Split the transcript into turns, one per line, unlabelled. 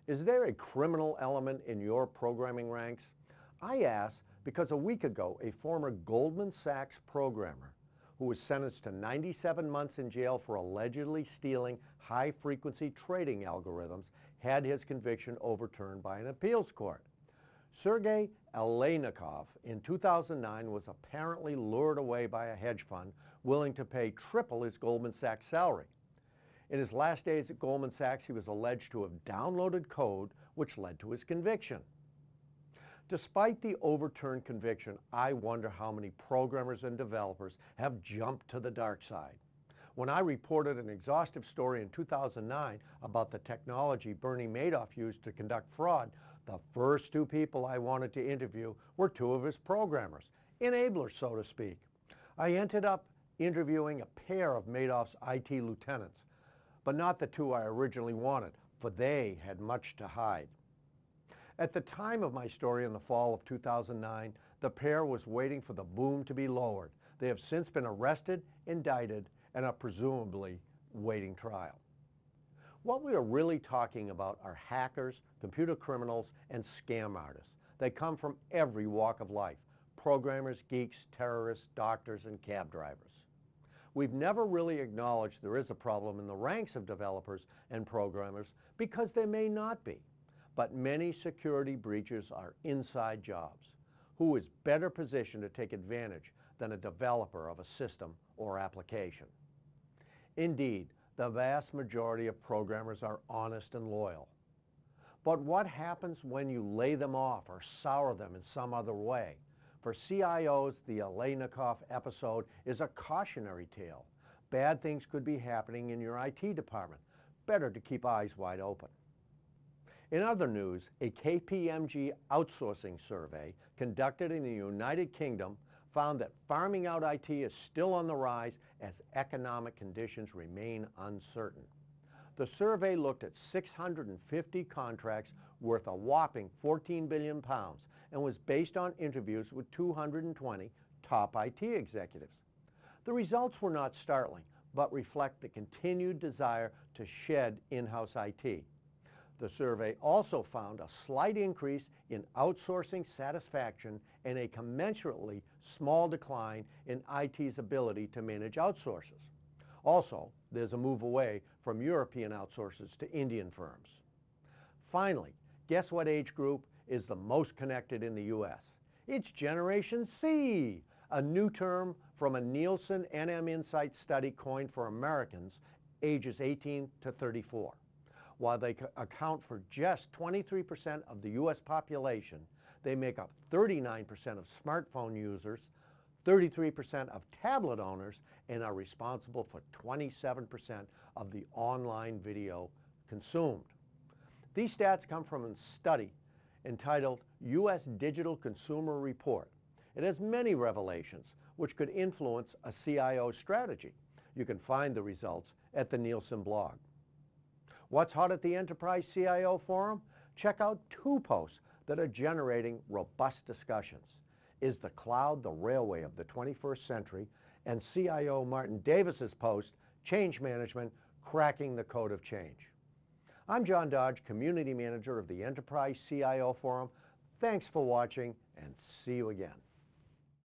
Is there a criminal element in your programming ranks? I ask because a week ago, a former Goldman Sachs programmer who was sentenced to 97 months in jail for allegedly stealing high-frequency trading algorithms had his conviction overturned by an appeals court. Sergey Aleynikov in 2009 was apparently lured away by a hedge fund willing to pay triple his Goldman Sachs salary. In his last days at Goldman Sachs, he was alleged to have downloaded code which led to his conviction. Despite the overturned conviction, I wonder how many programmers and developers have jumped to the dark side. When I reported an exhaustive story in 2009 about the technology Bernie Madoff used to conduct fraud, the first two people I wanted to interview were two of his programmers, enablers, so to speak. I ended up interviewing a pair of Madoff's IT lieutenants, but not the two I originally wanted, for they had much to hide. At the time of my story in the fall of 2009, the pair was waiting for the boom to be lowered. They have since been arrested, indicted, and are presumably waiting trial. What we are really talking about are hackers, computer criminals, and scam artists. They come from every walk of life: programmers, geeks, terrorists, doctors, and cab drivers. We've never really acknowledged there is a problem in the ranks of developers and programmers because there may not be. But many security breaches are inside jobs. Who is better positioned to take advantage than a developer of a system or application? Indeed, the vast majority of programmers are honest and loyal. But what happens when you lay them off or sour them in some other way? For CIOs, the Aleynikov episode is a cautionary tale. Bad things could be happening in your IT department. Better to keep eyes wide open. In other news, a KPMG outsourcing survey conducted in the United Kingdom found that farming out IT is still on the rise as economic conditions remain uncertain. The survey looked at 650 contracts worth a whopping £14 billion and was based on interviews with 220 top IT executives. The results were not startling, but reflect the continued desire to shed in-house IT. The survey also found a slight increase in outsourcing satisfaction and a commensurately small decline in IT's ability to manage outsources. Also, there's a move away from European outsourcers to Indian firms. Finally, guess what age group is the most connected in the U.S.? It's Generation C, a new term from a Nielsen NM Insight study coined for Americans ages 18 to 34. While they account for just 23% of the U.S. population, they make up 39% of smartphone users, 33% of tablet owners, and are responsible for 27% of the online video consumed. These stats come from a study entitled U.S. Digital Consumer Report. It has many revelations which could influence a CIO strategy. You can find the results at the Nielsen blog. What's hot at the Enterprise CIO Forum? Check out two posts that are generating robust discussions. Is the cloud the railway of the 21st century? And CIO Martin Davis's post, Change Management, Cracking the Code of Change. I'm John Dodge, Community Manager of the Enterprise CIO Forum. Thanks for watching, and see you again.